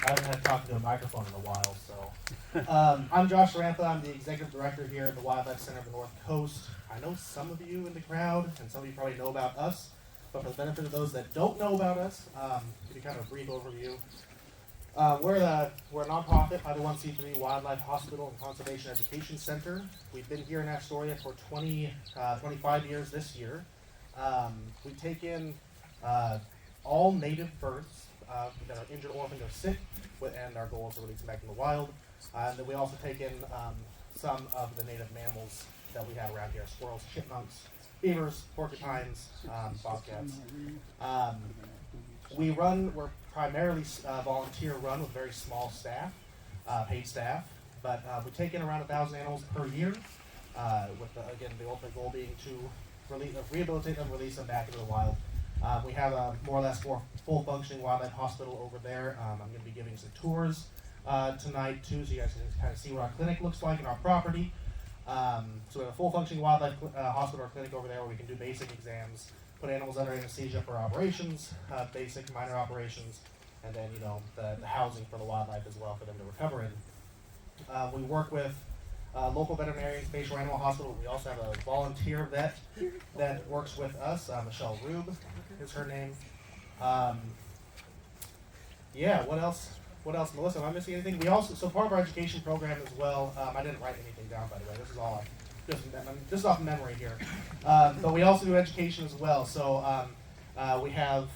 I haven't had to talk to a microphone in a while, so. I'm Josh Rantha. I'm the executive director here at the Wildlife Center of the North Coast. I know some of you in the crowd, and some of you probably know about us, but for the benefit of those that don't know about us, give you kind of a brief overview. We're a nonprofit 501c3 Wildlife Hospital and Conservation Education Center. We've been here in Astoria for 25 years this year. We take in all native birds that are injured, orphaned, or sick, and our goal is to release them back in the wild. And then we also take in some of the native mammals that we have around here: squirrels, chipmunks, beavers, porcupines, bobcats. We're primarily volunteer run with very small staff, paid staff, but we take in around 1,000 animals per year, with the ultimate goal being to rehabilitate them, release them back into the wild. We have a more or less full functioning wildlife hospital over there. I'm going to be giving some tours tonight too, so you guys can kind of see what our clinic looks like in our property. So we have a full functioning wildlife hospital or clinic over there where we can do basic exams, put animals under anesthesia for operations, basic minor operations, and then the housing for the wildlife as well for them to recover in. We work with local veterinarians, Bayshore Animal Hospital. We also have a volunteer vet that works with us. Michelle Rube is her name. What else? Melissa, am I missing anything? So part of our education program as well, I didn't write anything down, by the way. This is all just off memory here. But we also do education as well. So we have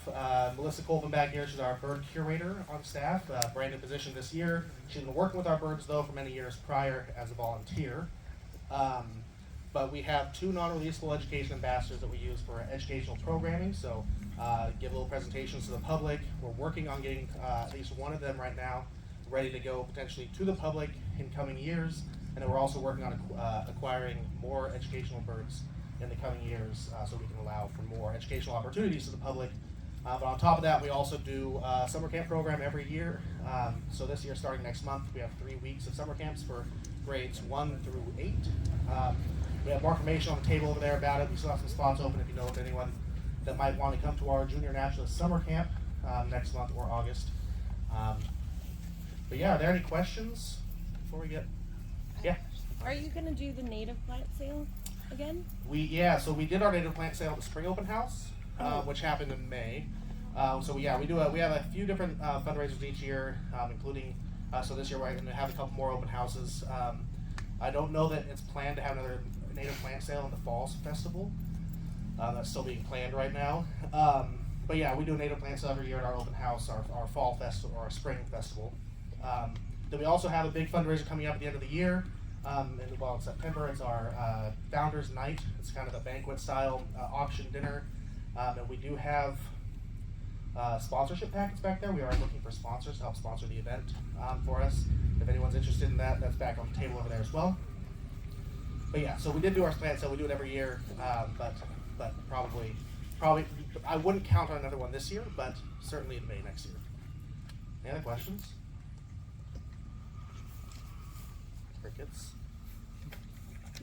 Melissa Colvin back here. She's our bird curator on staff, brand new position this year. She's been working with our birds, though, for many years prior as a volunteer. But we have 2 non-releasable education ambassadors that we use for educational programming. So give little presentations to the public. We're working on getting at least one of them right now ready to go potentially to the public in coming years. And then we're also working on acquiring more educational birds in the coming years so we can allow for more educational opportunities to the public. But on top of that, we also do a summer camp program every year. So this year, starting next month, we have 3 weeks of summer camps for grades 1 through 8. We have more information on the table over there about it. We still have some spots open if you know of anyone that might want to come to our junior naturalist summer camp next month or August. But yeah, are there any questions before we get? Yeah. Are you going to do the native plant sale again? So we did our native plant sale at the spring open house, which happened in May. We have a few different fundraisers each year, including so this year we're going to have a couple more open houses. I don't know that it's planned to have another native plant sale in the Falls Festival. That's still being planned right now. But yeah, we do a native plant sale every year at our open house, our fall festival or our spring festival. Then we also have a big fundraiser coming up at the end of the year. In September, it's our Founders Night. It's kind of a banquet-style auction dinner. And we do have sponsorship packets back there. We are looking for sponsors to help sponsor the event for us. If anyone's interested in that, that's back on the table over there as well. But yeah, so we did do our plant sale. We do it every year, but probably I wouldn't count on another one this year, but certainly in May next year. Any other questions? Crickets.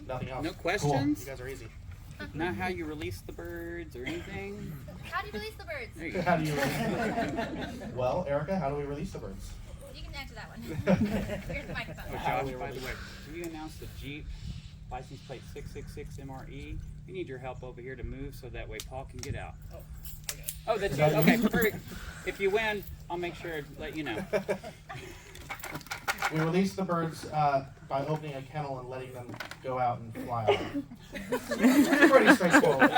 Nothing else. No questions? Cool. You guys are easy. Not how you release the birds or anything? How do you release the birds? There you go. How do you release Well, Erica, how do we release the birds? You can answer that one. Here's the microphone. Oh, How Josh, do we by the release- way, can you announce the Jeep license plate 666 MRE? We need your help over here to move so that way Paul can get out. Oh, that's you? Okay, perfect. If you win, I'll make sure to let you know. We release the birds by opening a kennel and letting them go out and fly off. It's pretty straightforward.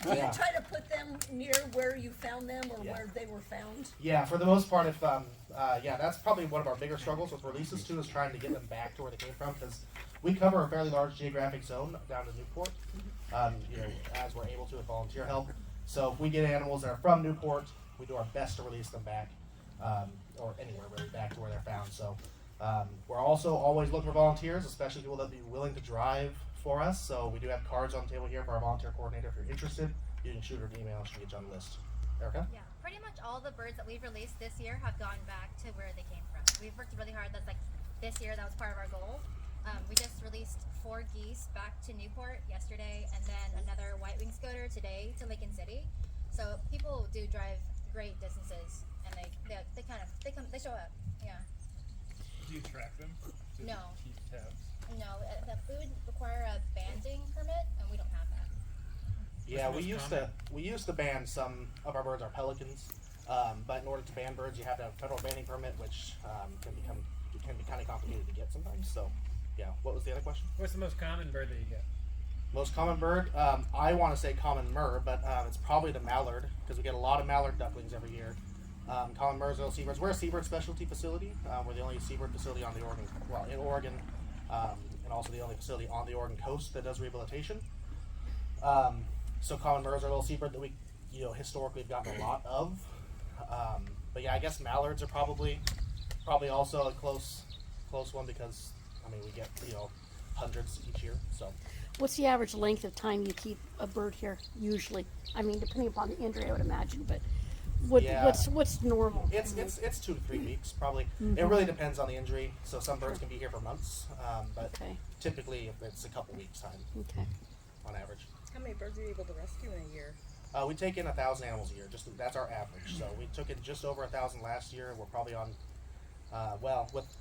Do you try to put them near where you found them or where they were found? Yeah, for the most part, if that's probably one of our bigger struggles with releases too, is trying to get them back to where they came from, because we cover a fairly large geographic zone down to Newport, as we're able to with volunteer help. So if we get animals that are from Newport, we do our best to release them back, or anywhere really, back to where they're found. So we're also always looking for volunteers, especially people that would be willing to drive for us. So we do have cards on the table here for our volunteer coordinator. If you're interested, you can shoot her an email. She can get you on the list. Erica? Yeah, pretty much all the birds that we've released this year have gone back to where they came from. We've worked really hard. That's like this year, that was part of our goal. We just released 4 geese back to Newport yesterday, and then another white-winged scoter today to Lincoln City. So people do drive great distances, and they show up. Yeah. Do you track them? Do No. you keep tabs? No, we would require a banding permit, and we don't have that. Yeah, What's the most we used to ban some of our birds, our pelicans, but in order to ban birds, you have to have a federal banning permit, which can be kind of complicated to get sometimes. So, yeah. What was the other question? What's the most common bird that you get? Most common bird, I want to say common murre, but it's probably the mallard because we get a lot of mallard ducklings every year. Common murres, little seabirds. We're a seabird specialty facility. We're the only seabird facility on the Oregon, in Oregon, and also the only facility on the Oregon coast that does rehabilitation. So common murres are a little seabird that we, historically have gotten a lot of. But yeah, I guess mallards are probably also a close one because we get hundreds each year. So. What's the average length of time you keep a bird here, usually? Depending upon the injury, I would imagine, but what's normal? It's 2 to 3 weeks, probably. Mm-hmm. It really depends on the injury. So some birds can be here for months, but typically it's a couple weeks time. Okay. On average. How many birds are you able to rescue in a year? We take in 1,000 animals a year. That's our average. So we took in just over 1,000 last year. We're probably on.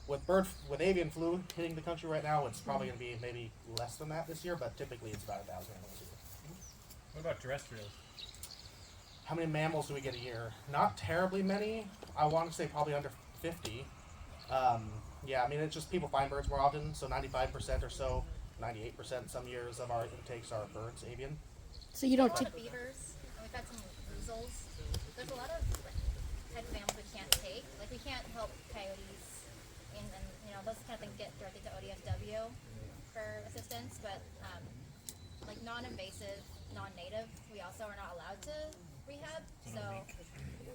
With avian flu hitting the country right now, it's probably going to be maybe less than that this year, but typically it's about 1,000 animals a year. What about terrestrials? How many mammals do we get a year? Not terribly many. I want to say probably under 50. It's just people find birds more often, so 95% or so, 98% some years of our intakes are birds, avian. So you don't take beavers, and we've had some weasels. There's a lot of type of animals we can't take. Like we can't help coyotes, and those kind of things get directly to ODFW for assistance. But like non-invasive, non-native, we also are not allowed to rehab. So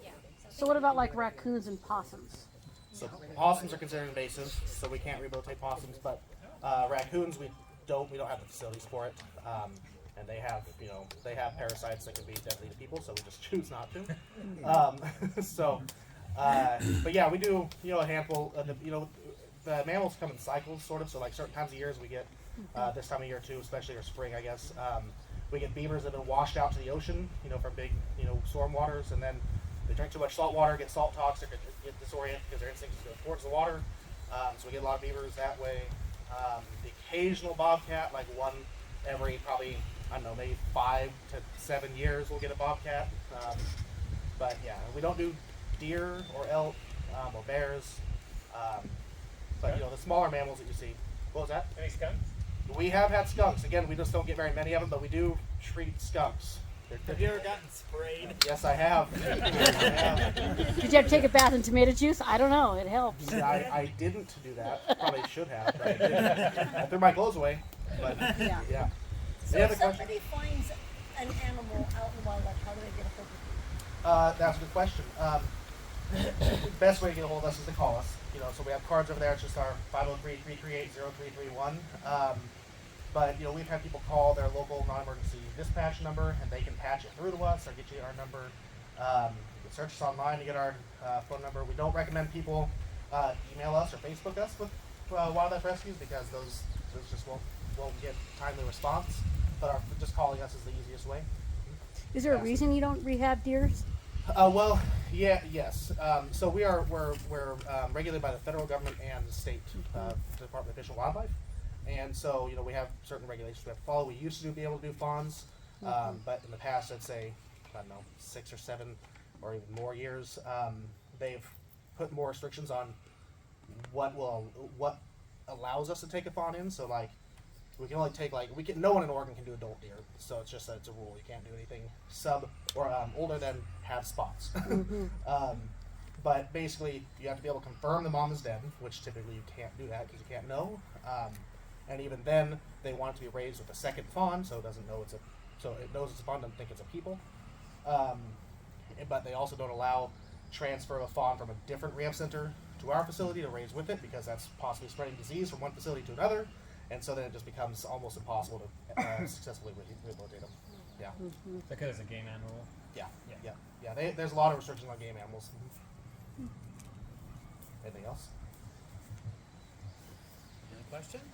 yeah. So what about like raccoons and possums? So possums are considered invasive, so we can't rehabilitate possums. But raccoons, we don't have the facilities for it. And they have parasites that can be deadly to people, so we just choose not to. But yeah, we do, a handful of the mammals come in cycles, sort of. So like certain times of years we get, this time of year too, especially or spring, I guess, we get beavers that have been washed out to the ocean, from big, storm waters, and then they drink too much salt water, get salt toxic, or get disoriented because their instincts go towards the water. So we get a lot of beavers that way. The occasional bobcat, like one every probably, maybe 5 to 7 years we'll get a bobcat. But yeah, we don't do deer or elk or bears. But the smaller mammals that you see. What was that? Any skunks? We have had skunks. Again, we just don't get very many of them, but we do treat skunks. Have you ever gotten sprayed? Yes, I have. Did you have to take a bath in tomato juice? I don't know. It helps. I didn't do that. Probably should have, but I didn't. I threw my clothes away. But yeah. So if somebody finds an animal out in the wildlife, how do they get a hold of you? That's a good question. The best way to get a hold of us is to call us. So we have cards over there. It's just our 503-338-0331. But we've had people call their local non-emergency dispatch number, and they can patch it through to us or get you our number. You can search us online to get our phone number. We don't recommend people email us or Facebook us with wildlife rescues because those just won't get timely response. But just calling us is the easiest way. Is there a reason you don't rehab deers? Yes. So we're regulated by the federal government and the state Department of Fish and Wildlife, and so we have certain regulations we have to follow. We used to be able to do fawns, but in the past, I'd say 6 or 7 or even more years, they've put more restrictions on what allows us to take a fawn in. So like. We can only take no one in Oregon can do adult deer, so it's just that it's a rule. You can't do anything sub or older than have spots. But basically, you have to be able to confirm the mom is dead, which typically you can't do that because you can't know. And even then, they want it to be raised with a second fawn, so it doesn't know it knows it's a fawn, doesn't think it's a people. But they also don't allow transfer of a fawn from a different rehab center to our facility to raise with it because that's possibly spreading disease from one facility to another. And so then it just becomes almost impossible to successfully rehabilitate them. Yeah. Because it's a game animal. Yeah. There's a lot of restrictions on game animals. Anything else? Any questions?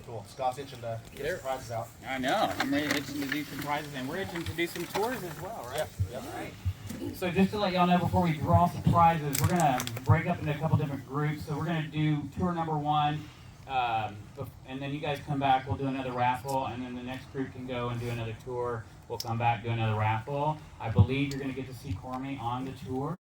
Cool. Scott's itching to get some prizes out. I know. I'm ready itching to do some prizes, and we're itching to do some tours as well, right? Yep. All right. So just to let y'all know before we draw some prizes, we're gonna break up into a couple different groups. So we're gonna do tour number 1, and then you guys come back. We'll do another raffle, and then the next group can go and do another tour. We'll come back, do another raffle. I believe you're gonna get to see Cormy on the tour.